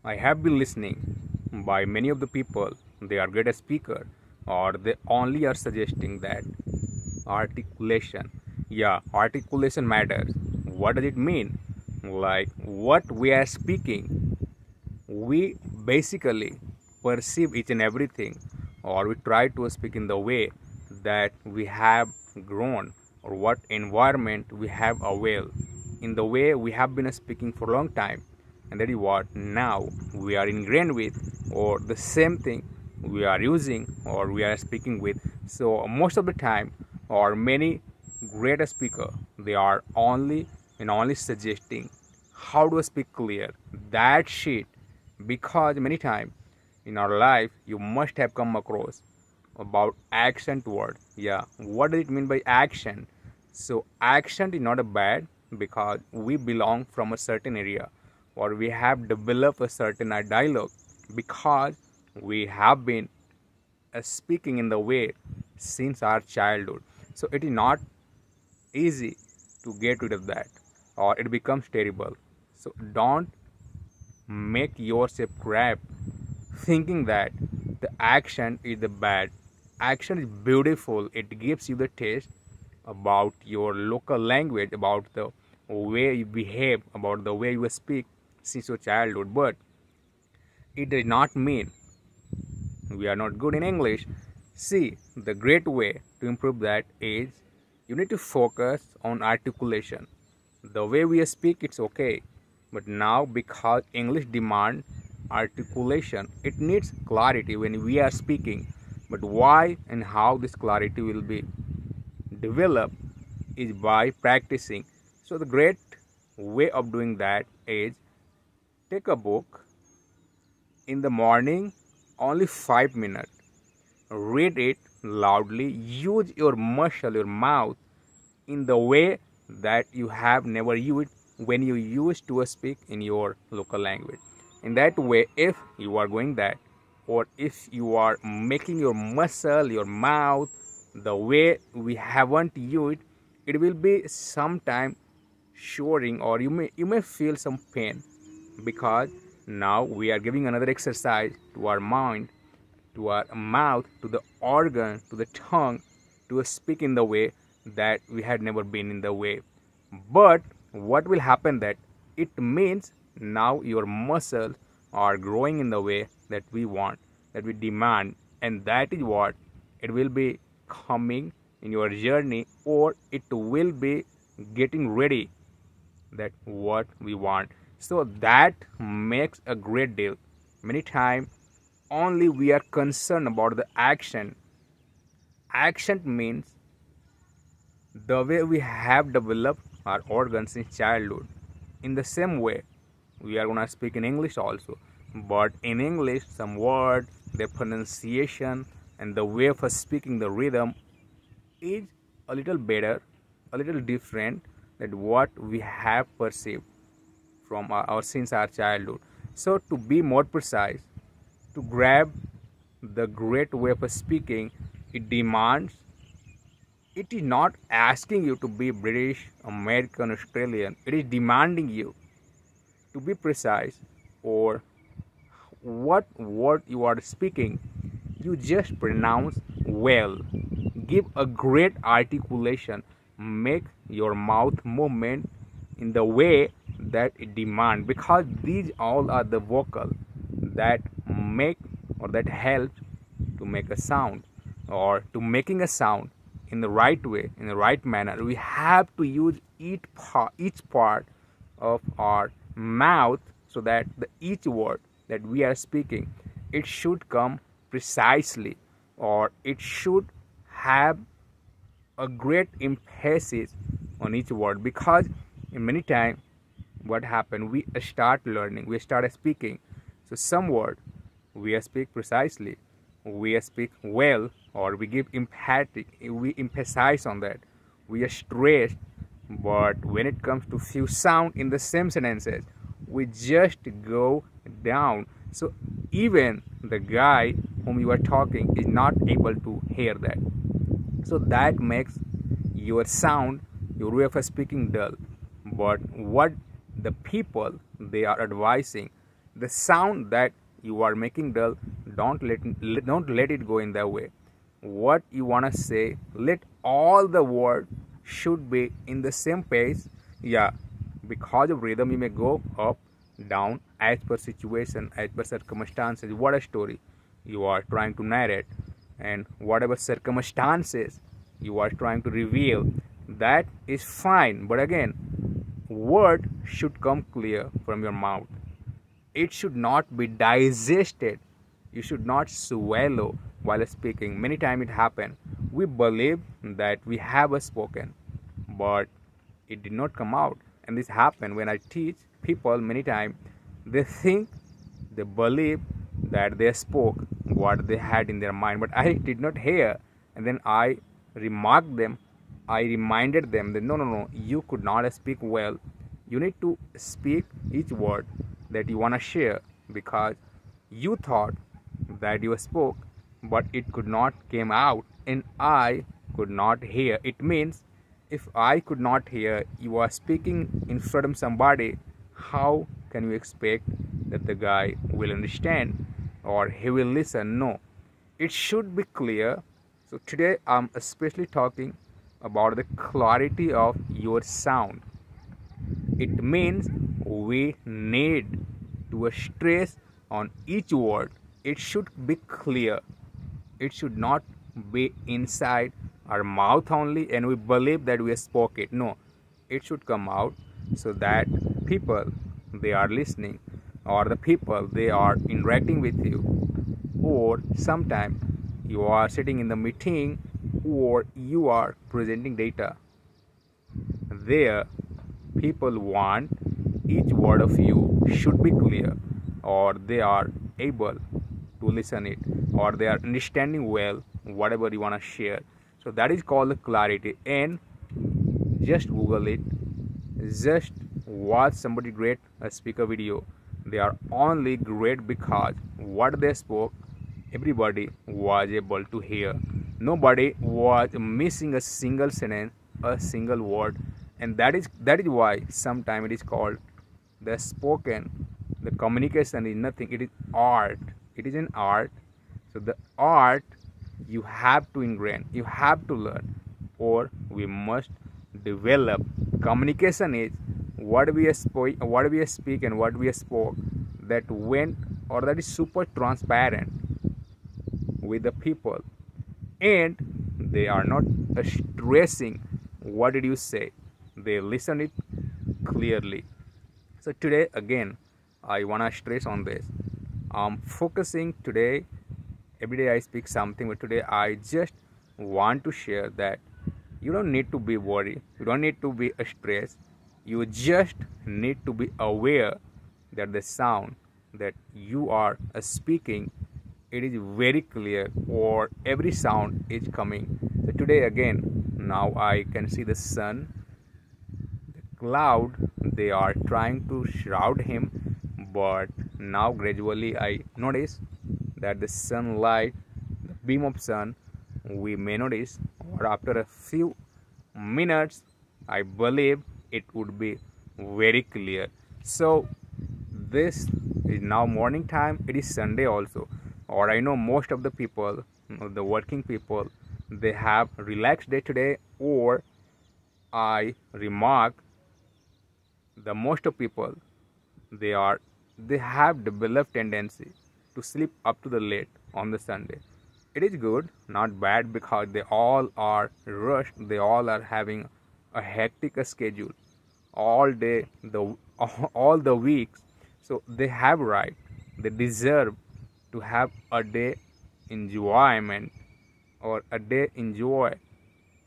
I have been listening by many of the people, they are great speaker, or they only are suggesting that articulation. Yeah, articulation matters. What does it mean? Like what we are speaking, we basically perceive each and everything, or we try to speak in the way that we have grown, or what environment we have availed, in the way we have been speaking for a long time, and that is what now we are ingrained with, or the same thing we are using or we are speaking with. So most of the time, or many great speaker, they are only suggesting how to speak clear. That shit, because many times in our life you must have come across about accent word. Yeah, what does it mean by accent? So accent is not a bad, because we belong from a certain area, or we have developed a certain dialogue, because we have been speaking in the way since our childhood. So it is not easy to get rid of that, or it becomes terrible. So don't make yourself crap thinking that the action is the bad. Action is beautiful, it gives you the taste about your local language, about the way you behave, about the way you speak since your childhood. But it does not mean we are not good in English. See, the great way to improve that is you need to focus on articulation. The way we speak, it's okay, but now because English demands articulation, it needs clarity when we are speaking. But why and how this clarity will be developed is by practicing. So the great way of doing that is take a book in the morning, only 5 minutes. Read it loudly. Use your muscle, your mouth, in the way that you have never used when you used to speak in your local language. In that way, if you are going that, or if you are making your muscle, your mouth, the way we haven't used, it will be sometime showing, or you may feel some pain, because now we are giving another exercise to our mind, to our mouth, to the organ, to the tongue, to speak in the way that we had never been in the way. But what will happen that it means now your muscles are growing in the way that we want, that we demand, and that is what it will be coming in your journey, or it will be getting ready, that what we want. So that makes a great deal. Many times only we are concerned about the action. Action means the way we have developed our organs in childhood. In the same way, we are gonna speak in English also. But in English, some words, their pronunciation, and the way of speaking, the rhythm is a little better, a little different than what we have perceived from our since our childhood. So to be more precise, to grab the great way of speaking, it demands, it is not asking you to be British, American, Australian. It is demanding you to be precise, or what word you are speaking, you just pronounce well. Give a great articulation. Make your mouth movement in the way that it demands, because these all are the vocal that make, or that help to make a sound, or to making a sound in the right way, in the right manner. We have to use each part of our mouth, so that each word that we are speaking, it should come precisely, or it should have a great emphasis on each word. Because in many times what happen, we start learning, we start speaking, so some word we speak precisely, we speak well, or we give emphatic, we emphasize on that, we are stressed. But when it comes to few sound in the same sentences, we just go down. So even the guy whom you are talking is not able to hear that. So that makes your sound, your way of speaking dull. But what the people they are advising, The sound that you are making dull, don't let it go in that way. What you want to say, let all the words should be in the same pace. Yeah, because of rhythm you may go up, down, as per situation, as per circumstances. What a story you are trying to narrate, and whatever circumstances you are trying to reveal, that is fine. But again, word should come clear from your mouth. It should not be digested. You should not swallow while speaking. Many times it happens. We believe that we have spoken, but it did not come out. And this happens when I teach people many times. They think, they believe that they spoke what they had in their mind, but I did not hear. And then I remarked them, I reminded them that no, you could not speak well. You need to speak each word that you want to share, because you thought that you spoke, but it could not came out, and I could not hear. It means if I could not hear you are speaking in front of somebody, how can you expect that the guy will understand or he will listen? No, it should be clear. So today I'm especially talking about the clarity of your sound. It means we need to stress on each word. It should be clear. It should not be inside our mouth only and we believe that we spoke it. No, it should come out so that people they are listening, or the people they are interacting with you, or sometime you are sitting in the meeting or you are presenting data. There people want each word of you should be clear, or they are able to listen it, or they are understanding well whatever you want to share. So that is called the clarity. And just Google it, just watch somebody great a speaker video. They are only great because what they spoke everybody was able to hear. Nobody was missing a single sentence, a single word. And that is why sometimes it is called the spoken. The communication is nothing, it is art. It is an art. So the art you have to ingrain, you have to learn, or we must develop. Communication is what we speak and what we spoke, that went or that is super transparent with the people, and they are not stressing what did you say. They listen it clearly. So today again I wanna stress on this. I'm focusing today. Every day I speak something, but today I just want to share that you don't need to be worried, you don't need to be stressed. You just need to be aware that the sound that you are speaking, it is very clear, or every sound is coming. So today again, now I can see the sun, the cloud, they are trying to shroud him, but now gradually I notice that the sunlight, the beam of sun, we may notice, or after a few minutes I believe it would be very clear. So this is now morning time, it is Sunday also, or I know most of the people, the working people, they have relaxed day today, or I remark the most of people they have developed tendency to sleep up to the late on the Sunday. It is good, not bad, because they all are rushed, they all are having a hectic schedule all day, all the weeks. So they have right, they deserve to have a day enjoyment, or a day enjoy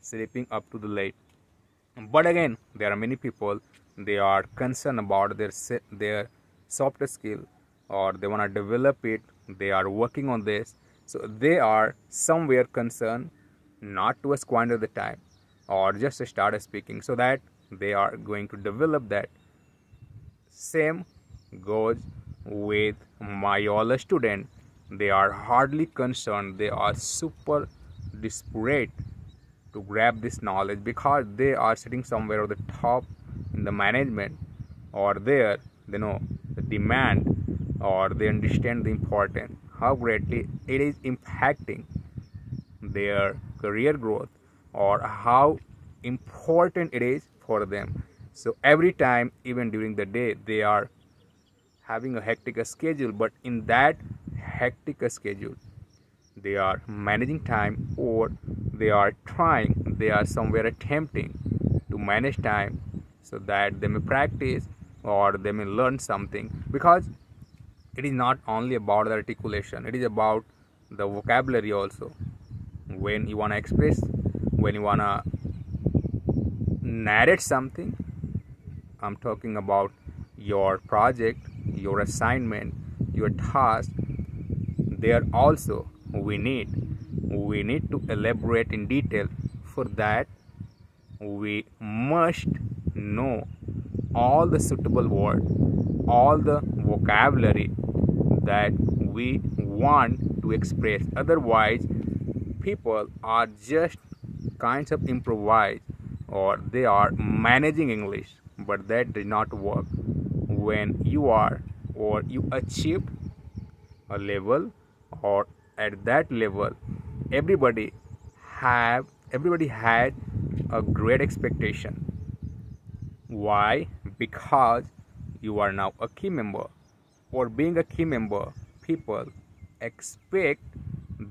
sleeping up to the late. But again, there are many people they are concerned about their soft skill, or they want to develop it, they are working on this. So they are somewhere concerned not to squander the time or just start speaking, so that they are going to develop that. Same goes with my all student. They are hardly concerned, they are super desperate to grab this knowledge, because they are sitting somewhere at the top in the management, or there they know the demand or they understand the importance, how greatly it is impacting their career growth, or how important it is for them. So every time, even during the day, they are having a hectic schedule, but in that hectic schedule, they are managing time, or they are somewhere attempting to manage time so that they may practice or they may learn something, because it is not only about the articulation, it is about the vocabulary also. When you want to express, when you want to narrate something, I'm talking about your project, your assignment, your task, there also we need to elaborate in detail. For that, we must know all the suitable words, all the vocabulary that we want to express. Otherwise, people are just kinds of improvise, or they are managing English, but that does not work. When you are, or you achieve a level, or at that level, everybody everybody had a great expectation. Why? Because you are now a key member. For being a key member, people expect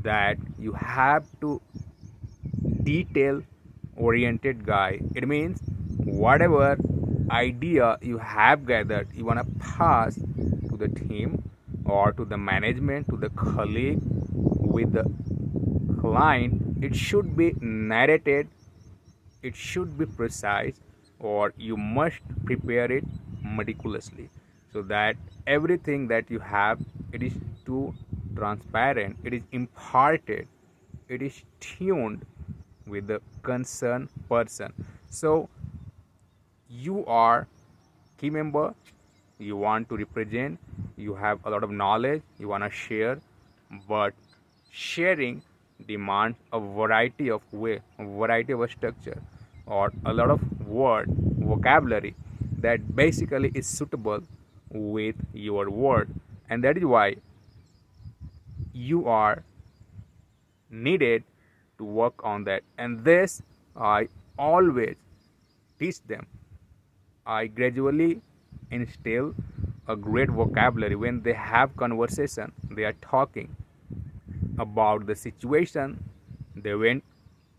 that you have to detail oriented guy. It means whatever idea you have gathered, you want to pass to the team, or to the management, to the colleague, with the client. It should be narrated, it should be precise, or you must prepare it meticulously, so that everything that you have, it is too transparent, it is imparted, it is tuned with the concerned person. So you are key member, you want to represent, you have a lot of knowledge you want to share, but sharing demands a variety of way, a variety of a structure, or a lot of word vocabulary that basically is suitable with your word. And that is why you are needed to work on that. And this I always teach them. I gradually instill a great vocabulary. When they have conversation, they are talking about the situation they went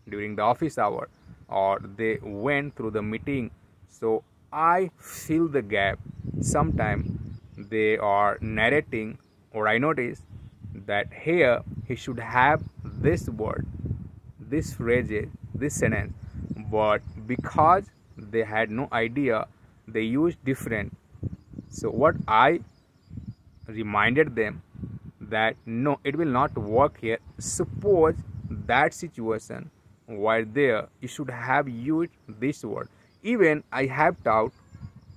during the office hour, or they went through the meeting. So I fill the gap. Sometimes they are narrating, or I notice that here he should have this word, this phrase, this sentence, but because they had no idea, they used different. So what I reminded them, that no, it will not work here. Suppose that situation while there, you should have used this word. Even I have taught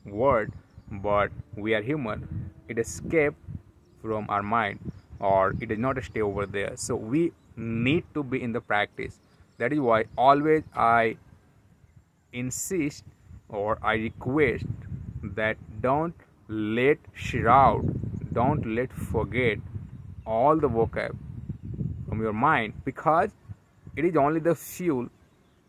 word, but we are human, it escapes from our mind, or it does not stay over there. So we need to be in the practice. That is why always I insist, or I request, that don't let shroud, don't let forget all the vocab from your mind, because it is only the fuel.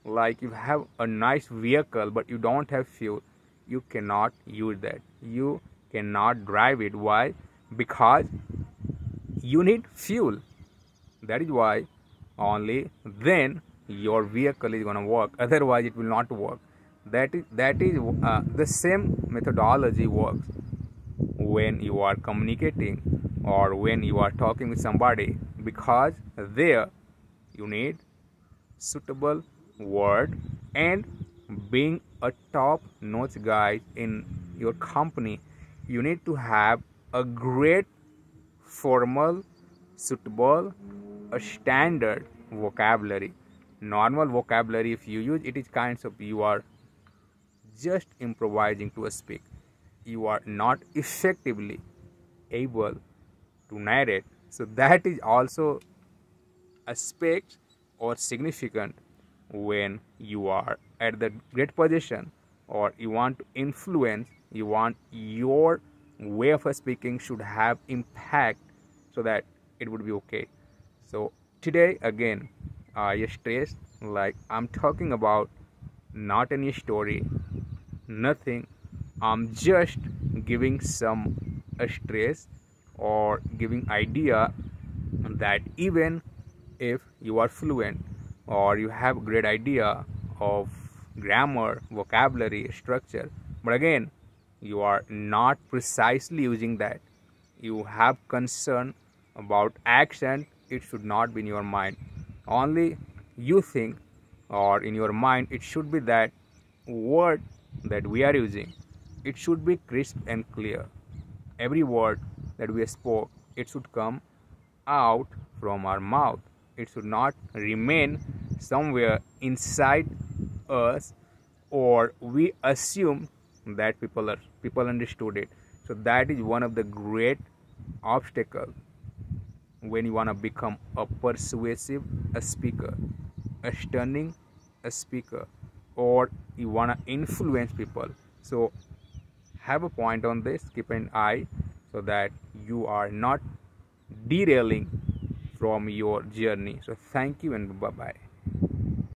Like you have a nice vehicle but you don't have fuel, you cannot use that, you cannot drive it. Why? Because you need fuel. That is why only then your vehicle is going to work, otherwise it will not work. That is the same methodology works when you are communicating, or when you are talking with somebody, because there you need suitable word. And being a top notch guy in your company, you need to have a great formal, suitable, a standard vocabulary. Normal vocabulary, if you use it, is kinds of, you are just improvising to speak, you are not effectively able to narrate. So that is also aspect or significant when you are at the great position, or you want to influence, you want your way of speaking should have impact so that it would be okay. So today again, I stress, like, I'm talking about not any story, nothing. I'm just giving some stress or giving idea that even if you are fluent or you have great idea of grammar, vocabulary, structure, but again you are not precisely using that, you have concern about accent, it should not be in your mind. Only you think, or in your mind it should be that word that we are using, it should be crisp and clear. Every word that we spoke, it should come out from our mouth. It should not remain somewhere inside us, or we assume that people understood it. So that is one of the great obstacles when you want to become a persuasive speaker, a stunning speaker, or you want to influence people. So have a point on this, keep an eye so that you are not derailing from your journey. So thank you and bye bye.